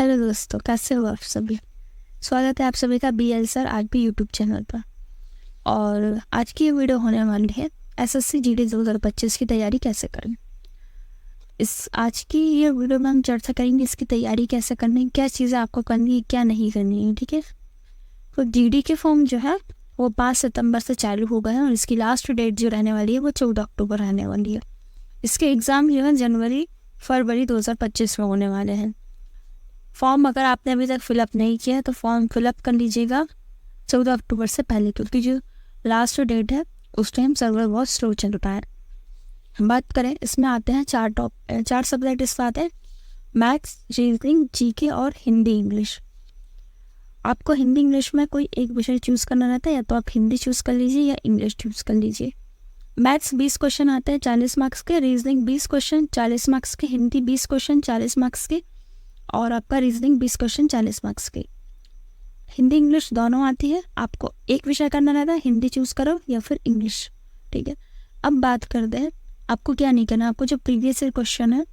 Hello दोस्तों, कैसे हो आप सभी। स्वागत है आप सभी का BL sir RP YouTube channel पर। और आज की ये वीडियो होने वाली है SSC GD 2025 की तैयारी कैसे करें। इस आज की ये वीडियो में हम चर्चा करेंगे इसकी तैयारी कैसे करनी है, क्या चीज़ें आपको करनी है, क्या नहीं करनी है। ठीक है, तो GD के फॉर्म जो है वो 5 सितंबर से चालू हो गए हैं और इसकी लास्ट डेट जो रहने वाली है वो 14 अक्टूबर रहने वाली है। इसके एग्ज़ाम जो है जनवरी-फरवरी 2025 में होने वाले हैं। फॉर्म अगर आपने अभी तक फिलअप नहीं किया है तो फॉर्म फिलअप कर लीजिएगा 14 अक्टूबर से पहले, क्योंकि जो लास्ट डेट है उस टाइम सर्वर बहुत स्लो चल रहा है। हम बात करें, इसमें आते हैं चार सब्जेक्ट इसमें आते हैं, मैथ्स, रीजनिंग, GK और हिंदी इंग्लिश। आपको हिंदी इंग्लिश में कोई एक विषय चूज़ करना रहता है, या तो आप हिंदी चूज़ कर लीजिए या इंग्लिश चूज़ कर लीजिए। मैथ्स 20 क्वेश्चन आते हैं 40 मार्क्स के, रीजनिंग 20 क्वेश्चन 40 मार्क्स के, हिंदी 20 क्वेश्चन 40 मार्क्स के, और आपका रीजनिंग 20 क्वेश्चन 40 मार्क्स के। हिंदी इंग्लिश दोनों आती है, आपको एक विषय करना रहता है, हिंदी चूज़ करो या फिर इंग्लिश। ठीक है, अब बात करते हैं आपको क्या नहीं करना। आपको जो प्रीवियस ईयर क्वेश्चन है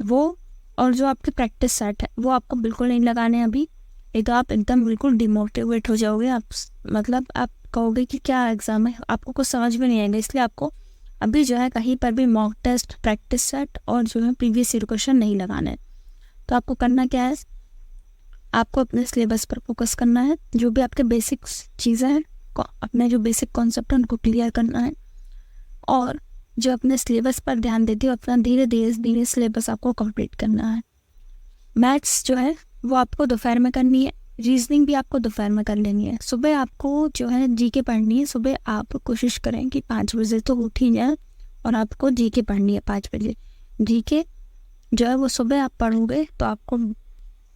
वो और जो आपके प्रैक्टिस सेट है वो आपको बिल्कुल नहीं लगाने हैं अभी। ये तो आप एकदम बिल्कुल डिमोटिवेट हो जाओगे। आप मतलब आप कहोगे कि क्या एग्ज़ाम है, आपको कुछ समझ में नहीं आएगा। इसलिए आपको अभी जो है कहीं पर भी मॉक टेस्ट, प्रैक्टिस सेट और जो है प्रीवियस ईयर क्वेश्चन नहीं लगाना है। तो आपको करना क्या है, आपको अपने सिलेबस पर फोकस करना है। जो भी आपके बेसिक चीज़ें हैं, अपने जो बेसिक कॉन्सेप्ट है उनको क्लियर करना है, और जो अपने सिलेबस पर ध्यान देती है अपना धीरे धीरे सिलेबस आपको कंप्लीट करना है। मैथ्स जो है वो आपको दोपहर में करनी है, रीजनिंग भी आपको दोपहर में कर लेनी है। सुबह आपको जो है GK पढ़नी है। सुबह आप कोशिश करें कि 5 बजे तो उठ ही जाए और आपको GK पढ़नी है 5 बजे। GK जो है वो सुबह आप पढ़ोगे तो आपको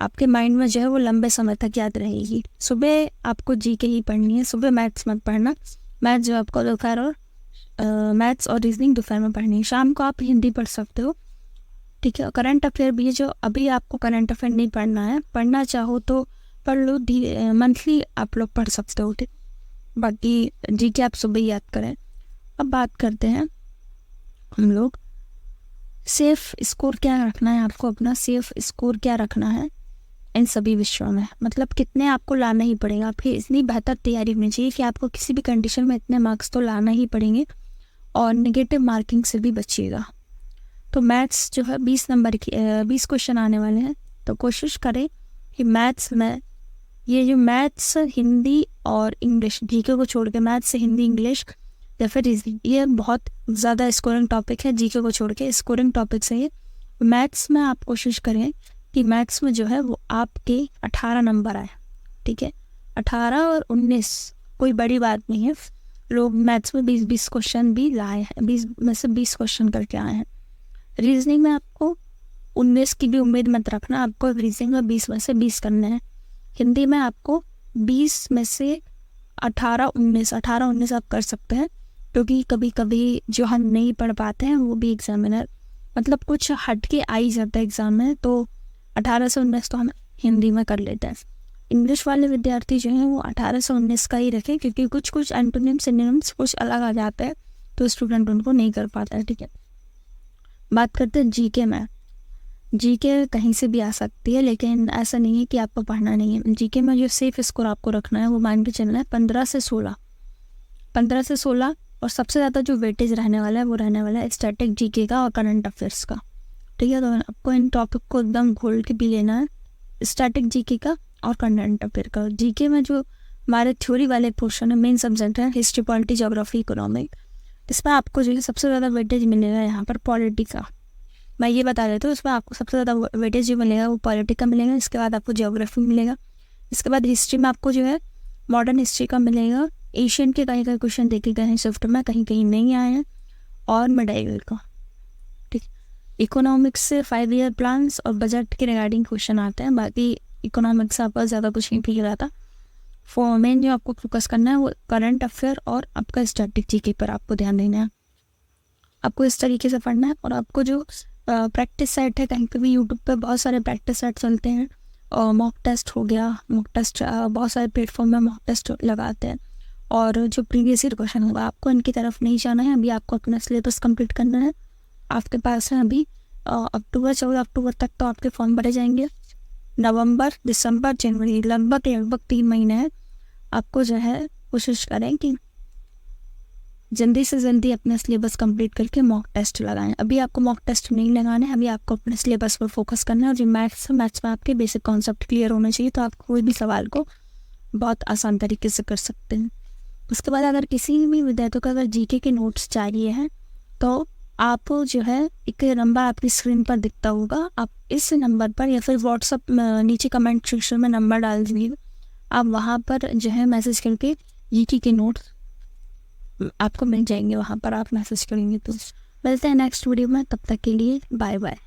आपके माइंड में जो है वो लंबे समय तक याद रहेगी। सुबह आपको GK ही पढ़नी है, सुबह मैथ्स मत पढ़ना। मैथ्स जो आपको दोपहर और मैथ्स और रीजनिंग दोपहर में पढ़नी है। शाम को आप हिंदी पढ़ सकते हो। ठीक है, करंट अफेयर भी है, जो अभी आपको करंट अफेयर नहीं पढ़ना है, पढ़ना चाहो तो पढ़ लो, मंथली आप लोग पढ़ सकते हो। ठीक, बाकी GK आप सुबह याद करें। अब बात करते हैं हम लोग सेफ स्कोर क्या रखना है। आपको अपना सेफ स्कोर क्या रखना है इन सभी विषयों में, मतलब कितने आपको लाना ही पड़ेगा। आपकी इतनी बेहतर तैयारी होनी चाहिए कि आपको किसी भी कंडीशन में इतने मार्क्स तो लाना ही पड़ेंगे, और नेगेटिव मार्किंग से भी बचिएगा। तो मैथ्स जो है 20 नंबर की 20 क्वेश्चन आने वाले हैं, तो कोशिश करें कि मैथ्स में ये जो मैथ्स, हिंदी और इंग्लिश, GK को छोड़ के मैथ्स, हिंदी, इंग्लिश या फिर रीजनिंग, ये बहुत ज़्यादा स्कोरिंग टॉपिक है। GK को छोड़ के स्कोरिंग टॉपिक से ये मैथ्स में आप कोशिश करें कि मैथ्स में जो है वो आपके 18 नंबर आए। ठीक है, 18 और 19 कोई बड़ी बात नहीं है। लोग मैथ्स में 20 क्वेश्चन भी लाए हैं, 20 में से 20 क्वेश्चन करके आए हैं। रीजनिंग में आपको 19 की भी उम्मीद मत रखना, आपको रीजनिंग में 20 में से 20 करने हैं। हिंदी में आपको 20 में से 18-19 आप कर सकते हैं, क्योंकि कभी कभी जो हम नहीं पढ़ पाते हैं वो भी एग्जामिनर मतलब कुछ हट के आ ही जाता है एग्ज़ाम में, तो 18 से 19 तो हम हिंदी में कर लेते हैं। इंग्लिश वाले विद्यार्थी जो हैं वो 18 से 19 का ही रखें, क्योंकि कुछ एंटोनिम्स सिनोनिम्स कुछ अलग आ जाता है तो स्टूडेंट उनको नहीं कर पाता है। ठीक है, बात करते हैं GK में। GK कहीं से भी आ सकती है, लेकिन ऐसा नहीं है कि आपको पढ़ना नहीं है। GK में जो सेफ स्कोर आपको रखना है वो मान के चलना है 15 से 16, और सबसे ज़्यादा जो वेटेज रहने वाला है वो रहने वाला है स्टैटिक GK का और करंट अफेयर्स का। ठीक है, तो आपको इन टॉपिक को एकदम घोल के भी लेना है, स्टैटिक GK का और करंट अफेयर का। GK में जो हमारे थ्योरी वाले पोर्शन है, मेन सब्जेक्ट है हिस्ट्री, पॉलिटी, ज्योग्राफी, इकोनॉमिक, इसमें आपको जो है सबसे ज़्यादा वेटेज मिलेगा यहाँ पर पॉलिटी का। मैं ये बता देती हूँ, इसमें आपको सबसे ज़्यादा वेटेज जो मिलेगा वो पॉलिटी का मिलेगा। इसके बाद आपको ज्योग्राफी मिलेगा। इसके बाद हिस्ट्री में आपको जो है मॉडर्न हिस्ट्री का मिलेगा। एशियन के कहीं कहीं क्वेश्चन देखे गए हैं शिफ्ट में, कहीं कहीं नहीं आए हैं, और मिडाइवल का। ठीक, इकोनॉमिक्स से 5 ईयर प्लान्स और बजट के रिगार्डिंग क्वेश्चन आते हैं। बाकी इकोनॉमिक्स से आपका ज़्यादा कुछ नहीं क्लियर आता। मेन जो आपको फोकस करना है वो करंट अफेयर और आपका स्टैटिक GK पर आपको ध्यान देना है। आपको इस तरीके से पढ़ना है, और आपको जो प्रैक्टिस सेट है, कहीं पे भी यूट्यूब पे बहुत सारे प्रैक्टिस सेट चलते हैं, और मॉक टेस्ट हो गया, मॉक टेस्ट बहुत सारे प्लेटफॉर्म में मॉक टेस्ट लगाते हैं, और जो प्रीवियस ईयर क्वेश्चन होगा आपको इनकी तरफ नहीं जाना है। अभी आपको अपना सिलेबस कंप्लीट करना है। आपके पास है अभी 14 अक्टूबर तक तो आपके फॉर्म भरे जाएंगे। नवंबर, दिसंबर, जनवरी, लगभग 3 महीने हैं। आपको जो है कोशिश करें कि जल्दी से जल्दी अपना सिलेबस कंप्लीट करके मॉक टेस्ट लगाएं। अभी आपको मॉक टेस्ट नहीं लगाने, अभी आपको अपने सिलेबस पर फोकस करना है। और जो मैथ्स में आपके बेसिक कॉन्सेप्ट क्लियर होने चाहिए, तो आप कोई भी सवाल को बहुत आसान तरीके से कर सकते हैं। उसके बाद अगर किसी भी विद्यार्थियों को अगर जीके के नोट्स चाहिए हैं, तो आप जो है एक नंबर आपकी स्क्रीन पर दिखता होगा, आप इस नंबर पर या फिर व्हाट्सअप नीचे कमेंट सेक्शन में नंबर डाल दीजिए। आप वहाँ पर जो है मैसेज करके जीके के नोट्स आपको मिल जाएंगे, वहाँ पर आप मैसेज करेंगे तो। मिलते हैं नेक्स्ट वीडियो में, तब तक के लिए बाय बाय।